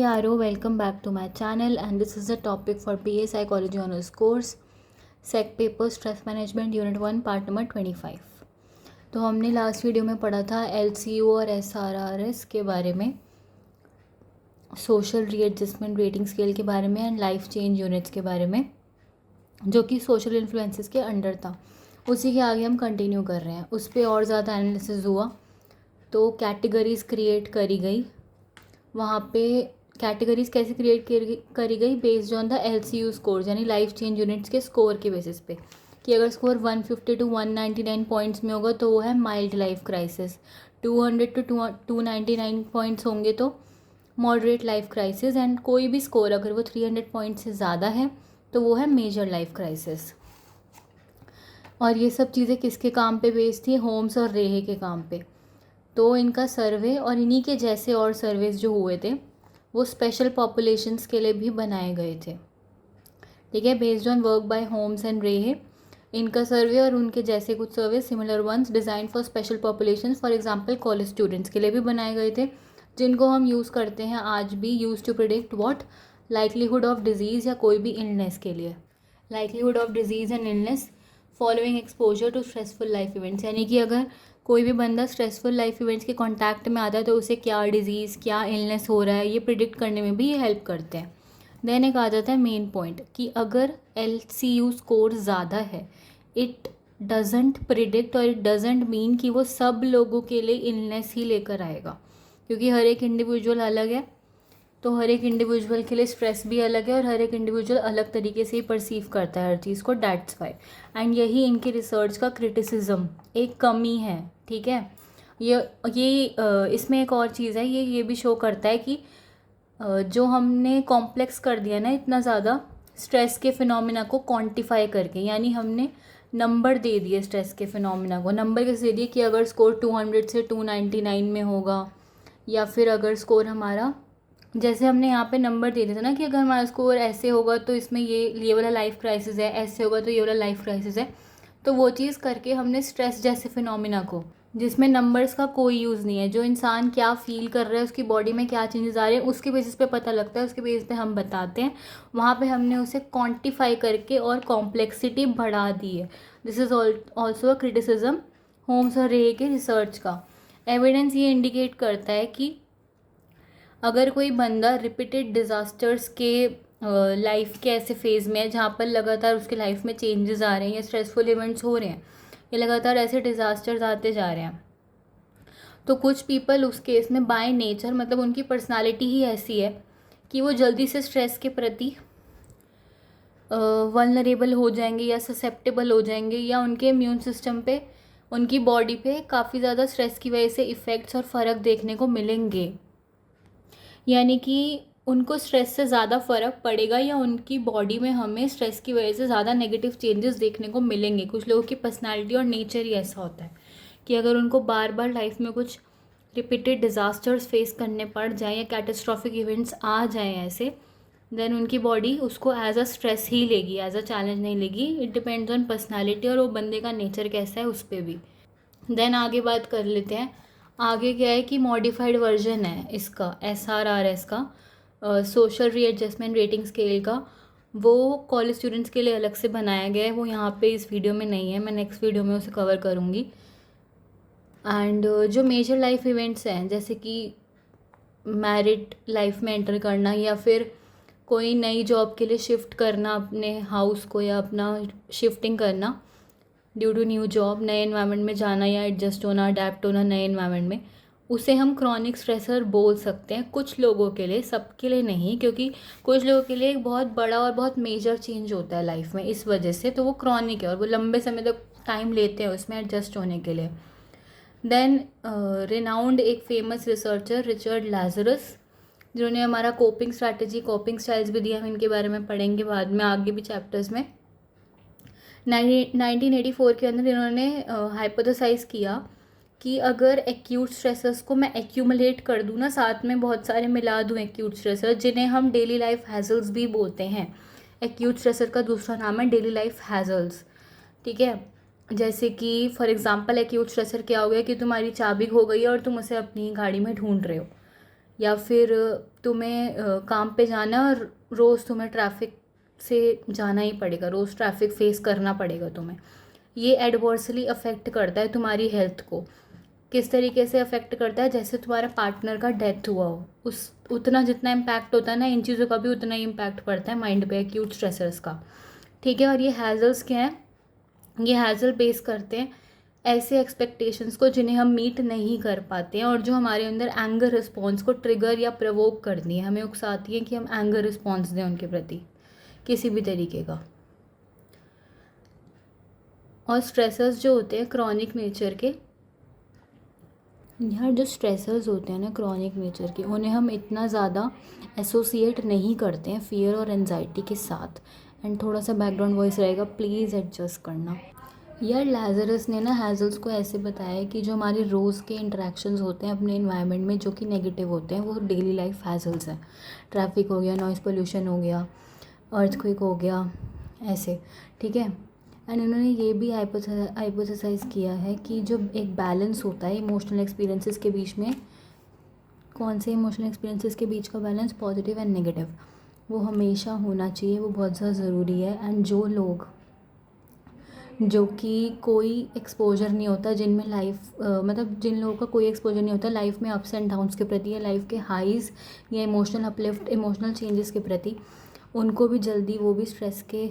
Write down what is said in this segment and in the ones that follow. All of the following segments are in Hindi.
Yaro, welcome back to my channel and this is the topic for BA Psychology Honours course Sec Paper Stress Management Unit 1 Part number 25। तो हमने लास्ट वीडियो में पढ़ा था LCU और SRRS के बारे में, सोशल रीएडजस्टमेंट रेटिंग स्केल के बारे में एंड लाइफ चेंज यूनिट्स के बारे में, जो कि सोशल इन्फ्लुएंसेस के अंडर था। उसी के आगे हम कंटिन्यू कर रहे हैं। उस पर और ज़्यादा एनालिसिस हुआ तो कैटेगरीज क्रिएट करी गई। वहाँ पे कैटेगरीज कैसे क्रिएट करी गई based on the LCU score, यानी लाइफ चेंज यूनिट्स के स्कोर के बेसिस पे, कि अगर स्कोर 150 to 199 पॉइंट्स में होगा तो वो है mild life crisis, 200 to 299 points होंगे तो मॉडरेट लाइफ क्राइसिस, एंड कोई भी स्कोर अगर वो 300 पॉइंट से ज़्यादा है तो वो है मेजर लाइफ क्राइसिस। और ये सब चीज़ें किसके काम पे बेस्ड थी? होम्स और रेहे के काम पे। तो इनका सर्वे और इन्हीं के जैसे और सर्वेज जो हुए थे वो स्पेशल पॉपुलेशंस के लिए भी बनाए गए थे। ठीक है, based on work by Holmes and Rahe, इनका सर्वे और उनके जैसे कुछ survey similar ones design for special populations, for example college students के लिए भी बनाए गए थे, जिनको हम यूज़ करते हैं आज भी, use to predict what likelihood of disease या कोई भी इलनेस के लिए। Likelihood of disease and illness following exposure to stressful life events, यानी कि अगर कोई भी बंदा स्ट्रेसफुल लाइफ इवेंट्स के कांटेक्ट में आता है तो उसे क्या डिजीज़, क्या इलनेस हो रहा है, ये प्रिडिक्ट करने में भी ये हेल्प करते हैं। देन एक आ जाता है मेन पॉइंट कि अगर LCU स्कोर ज़्यादा है, इट डजेंट प्रिडिक्ट और इट डजेंट मीन कि वो सब लोगों के लिए इलनेस ही लेकर आएगा, क्योंकि हर एक इंडिविजुअल अलग है। तो हर एक इंडिविजुअल के लिए स्ट्रेस भी अलग है और हर एक इंडिविजुअल अलग तरीके से ही परसीव करता है हर चीज़ को, दैट्स वाई। एंड यही इनकी रिसर्च का क्रिटिसिज्म, एक कमी है। ठीक है, ये इसमें एक और चीज़ है, ये भी शो करता है कि जो हमने कॉम्प्लेक्स कर दिया ना इतना ज़्यादा स्ट्रेस के फिनोमिना को क्वांटिफाई करके, यानी हमने नंबर दे दिए स्ट्रेस के फिनोमिना को। नंबर कैसे दे दिए कि अगर स्कोर 200 से 299 में होगा, या फिर अगर स्कोर हमारा, जैसे हमने यहाँ पे नंबर दे दिया था ना कि अगर हमारा स्कोर ऐसे होगा तो इसमें ये वाला लाइफ क्राइसिस है, ऐसे होगा तो ये वाला लाइफ क्राइसिस है। तो वो चीज़ करके हमने स्ट्रेस जैसे फिनोमिना को, जिसमें नंबर्स का कोई यूज़ नहीं है, जो इंसान क्या फील कर रहा है, उसकी बॉडी में क्या चेंजेस आ रहे हैं, उसके बेसिस पे पता लगता है, उसके बेसिस पे हम बताते हैं। वहाँ पे हमने उसे क्वांटिफाई करके और कॉम्प्लेक्सिटी बढ़ा दी है। This is also a criticism Holmes और रे के रिसर्च का। एविडेंस ये इंडिकेट करता है कि अगर कोई बंदा रिपीटेड डिज़ास्टर्स के लाइफ के ऐसे फेज़ में है जहाँ पर लगातार उसके लाइफ में चेंजेस आ रहे हैं या स्ट्रेसफुल इवेंट्स हो रहे हैं या लगातार ऐसे डिज़ास्टर्स आते जा रहे हैं, तो कुछ पीपल उस केस में बाय नेचर, मतलब उनकी पर्सनालिटी ही ऐसी है कि वो जल्दी से स्ट्रेस के प्रति वल्नरेबल हो जाएंगे या ससेप्टेबल हो जाएंगे, या उनके इम्यून सिस्टम पे, उनकी बॉडी पे काफ़ी ज़्यादा स्ट्रेस की वजह से इफ़ेक्ट्स और फ़र्क देखने को मिलेंगे। यानी कि उनको स्ट्रेस से ज़्यादा फ़र्क पड़ेगा या उनकी बॉडी में हमें स्ट्रेस की वजह से ज़्यादा नेगेटिव चेंजेस देखने को मिलेंगे। कुछ लोगों की पर्सनालिटी और नेचर ही ऐसा होता है कि अगर उनको बार बार लाइफ में कुछ रिपीटेड डिज़ास्टर्स फेस करने पड़ जाएँ या कैटास्ट्रॉफिक इवेंट्स आ जाएँ ऐसे, देन उनकी बॉडी उसको एज अ स्ट्रेस ही लेगी, एज अ चैलेंज नहीं लेगी। इट डिपेंड्स ऑन पर्सनैलिटी और वो बंदे का नेचर कैसा है उस पर भी। देन आगे बात कर लेते हैं। आगे क्या है कि मॉडिफाइड वर्जन है इसका, SRRS का, सोशल रीएडजस्टमेंट रेटिंग स्केल का। वो कॉलेज स्टूडेंट्स के लिए अलग से बनाया गया है, वो यहाँ पे इस वीडियो में नहीं है, मैं नेक्स्ट वीडियो में उसे कवर करूँगी। एंड जो मेजर लाइफ इवेंट्स हैं, जैसे कि मैरिड लाइफ में एंटर करना या फिर कोई नई जॉब के लिए शिफ्ट करना अपने हाउस को, या अपना शिफ्टिंग करना ड्यू टू न्यू जॉब, नए एनवायरनमेंट में जाना या एडजस्ट होना, अडेप्ट होना नए एनवायरनमेंट में, उसे हम क्रॉनिक स्ट्रेसर बोल सकते हैं कुछ लोगों के लिए, सबके लिए नहीं, क्योंकि कुछ लोगों के लिए एक बहुत बड़ा और बहुत मेजर चेंज होता है लाइफ में इस वजह से, तो वो क्रॉनिक है और वो लंबे समय तक टाइम लेते हैं उसमें एडजस्ट होने के लिए। देन रिनाउंड एक फेमस रिसर्चर रिचर्ड लैजरस, जिन्होंने हमारा कोपिंग स्ट्रैटेजी, कोपिंग स्टाइल्स भी दिया, हम इनके बारे में पढ़ेंगे बाद में आगे भी चैप्टर्स में। 1984 के अंदर इन्होंने हाइपोथेसाइज किया कि अगर एक्यूट स्ट्रेसर्स को मैं एक्यूमुलेट कर दूँ ना, साथ में बहुत सारे मिला दूँ एक्यूट स्ट्रेसर, जिन्हें हम डेली लाइफ हैजल्स भी बोलते हैं। एक्यूट स्ट्रेसर का दूसरा नाम है डेली लाइफ हैजल्स। ठीक है, जैसे कि फॉर एग्जांपल एक्यूट स्ट्रेसर क्या हो गया कि तुम्हारी चाबी खो गई है और तुम उसे अपनी गाड़ी में ढूंढ रहे हो, या फिर तुम्हें काम पे जाना है और रोज़ तुम्हें ट्रैफिक से जाना ही पड़ेगा, रोज़ ट्रैफिक फेस करना पड़ेगा तुम्हें। ये एडवर्सली अफेक्ट करता है तुम्हारी हेल्थ को। किस तरीके से अफेक्ट करता है, जैसे तुम्हारा पार्टनर का डेथ हुआ हो, उस उतना जितना इम्पैक्ट होता है ना, इन चीज़ों का भी उतना ही इम्पैक्ट पड़ता है माइंड पे, एक्यूट स्ट्रेसर्स का। ठीक है। और ये हैज़ल्स क्या हैं, ये हैज़ल बेस करते हैं ऐसे एक्सपेक्टेशंस को जिन्हें हम मीट नहीं कर पाते हैं, और जो हमारे अंदर एंगर रिस्पॉन्स को ट्रिगर या प्रवोक करती है, हमें उकसाती है कि हम एंगर रिस्पॉन्स दें उनके प्रति किसी भी तरीके का। और स्ट्रेसर्स जो होते हैं क्रॉनिक नेचर के, यार जो स्ट्रेसर्स होते हैं ना क्रॉनिक नेचर के, उन्हें हम इतना ज़्यादा एसोसिएट नहीं करते हैं फियर और एनजाइटी के साथ। एंड थोड़ा सा बैकग्राउंड वॉइस रहेगा, प्लीज़ एडजस्ट करना। यार लाजरस ने ना हैज़ल्स को ऐसे बताया कि जो हमारे रोज़ के इंटरेक्शंस होते हैं अपने इन्वायरमेंट में जो कि नेगेटिव होते हैं, वो डेली लाइफ हैज़ल्स हैं। ट्रैफिक हो गया, नॉइज़ पोल्यूशन हो गया, अर्थक्वेक हो गया, ऐसे। ठीक है। एंड इन्होंने ये भी हाइपोथेसाइज किया है कि जो एक बैलेंस होता है इमोशनल एक्सपीरियंसेस के बीच में, कौन से इमोशनल एक्सपीरियंसेस के बीच का बैलेंस, पॉजिटिव एंड नेगेटिव, वो हमेशा होना चाहिए, वो बहुत ज़्यादा ज़रूरी है। एंड जो लोग जो कि कोई एक्सपोजर नहीं होता, जिनमें मतलब जिन लोगों का कोई एक्सपोजर नहीं होता लाइफ में अप्स एंड डाउन्स के प्रति, या लाइफ के हाइज़ या इमोशनल अपलिफ्ट, इमोशनल चेंजेस के प्रति, उनको भी जल्दी, वो भी स्ट्रेस के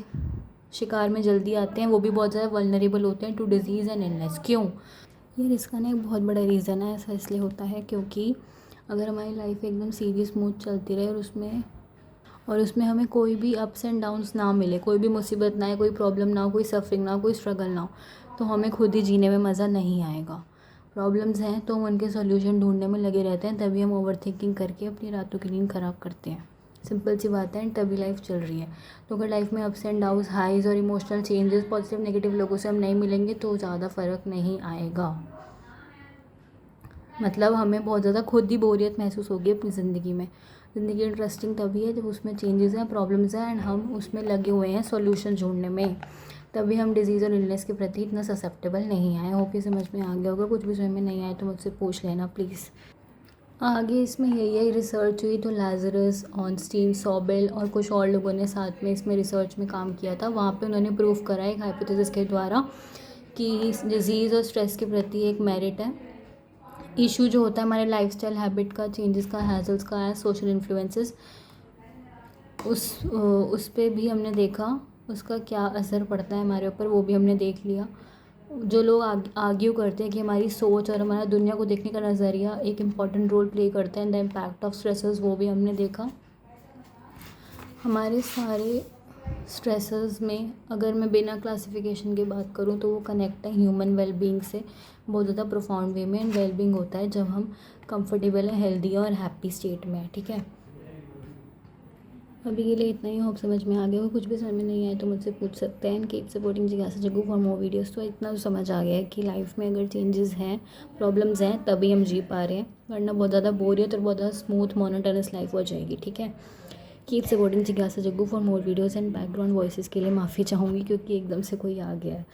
शिकार में जल्दी आते हैं, वो भी बहुत ज़्यादा वल्नरेबल होते हैं टू डिजीज़ एंड इलनेस। क्यों? यार इसका ना एक बहुत बड़ा रीज़न है, ऐसा इसलिए होता है क्योंकि अगर हमारी लाइफ एकदम सीधी स्मूथ चलती रहे और उसमें हमें कोई भी अप्स एंड डाउन्स ना मिले, कोई भी मुसीबत ना आए, कोई प्रॉब्लम ना हो, कोई सफरिंग ना हो, कोई स्ट्रगल ना हो, तो हमें खुद ही जीने में मज़ा नहीं आएगा। प्रॉब्लम्स हैं तो हम उनके सॉल्यूशन ढूंढने में लगे रहते हैं, तभी हम ओवर थिंकिंग करके अपनी रातों की नींद ख़राब करते हैं। सिंपल सी बात है, एंड तभी लाइफ चल रही है। तो अगर लाइफ में अप्स एंड डाउन्स, हाइज़ और इमोशनल चेंजेस, पॉजिटिव नेगेटिव लोगों से हम नहीं मिलेंगे तो ज़्यादा फ़र्क नहीं आएगा। मतलब हमें बहुत ज़्यादा खुद ही बोरियत महसूस होगी अपनी ज़िंदगी में। ज़िंदगी इंटरेस्टिंग तभी है जब उसमें चेंजेस हैं, प्रॉब्लम्स हैं, एंड हम उसमें लगे हुए हैं सॉल्यूशन ढूंढने में। तभी हम डिजीज़ और इलनेस के प्रति इतना ससेप्टेबल नहीं आए। होप ये समझ में आ गया होगा। कुछ भी समझ में नहीं आए तो मुझसे पूछ लेना प्लीज़। आगे इसमें यही रिसर्च हुई, तो लाजरस, ऑनस्टीन, सॉबेल और कुछ और लोगों ने साथ में इसमें रिसर्च में काम किया था। वहाँ पे उन्होंने प्रूव करा एक हाइपोथेसिस के द्वारा कि डिजीज़ और स्ट्रेस के प्रति एक मेरिट है। इशू जो होता है हमारे लाइफस्टाइल हैबिट का, चेंजेस का, हैजल्स का है, सोशल इन्फ्लुएंसेस, उस पे भी हमने देखा उसका क्या असर पड़ता है हमारे ऊपर, वो भी हमने देख लिया। जो लोग आर्ग्यू करते हैं कि हमारी सोच और हमारा दुनिया को देखने का नज़रिया एक इम्पॉर्टेंट रोल प्ले करता है in the impact of stresses, वो भी हमने देखा। हमारे सारे स्ट्रेसेस में अगर मैं बिना क्लासिफिकेशन की बात करूँ तो वो कनेक्ट है ह्यूमन वेलबींग से बहुत ज़्यादा प्रोफाउंड वे में। एंड वेलबींग होता है जब हम कंफर्टेबल है, हेल्दी और हैप्पी स्टेट में है। ठीक है। अभी के लिए इतना ही। होप समझ में आ गया हो। कुछ भी समझ में नहीं आए तो मुझसे पूछ सकते हैं। कीप सपोर्टिंग जिज्ञासा जग्गू फॉर मोर वीडियोस। तो इतना तो समझ आ गया है कि लाइफ में अगर चेंजेस हैं, प्रॉब्लम्स हैं, तभी हम जी पा रहे हैं, वरना बहुत ज़्यादा बोरियत और बहुत ज़्यादा स्मूथ मोनोटोनस लाइफ हो जाएगी। ठीक है। कीप सपोर्टिंग जिज्ञासा Jaggu for more videos. And background voices के लिए माफ़ी चाहूँगी क्योंकि एकदम से कोई आ गया है।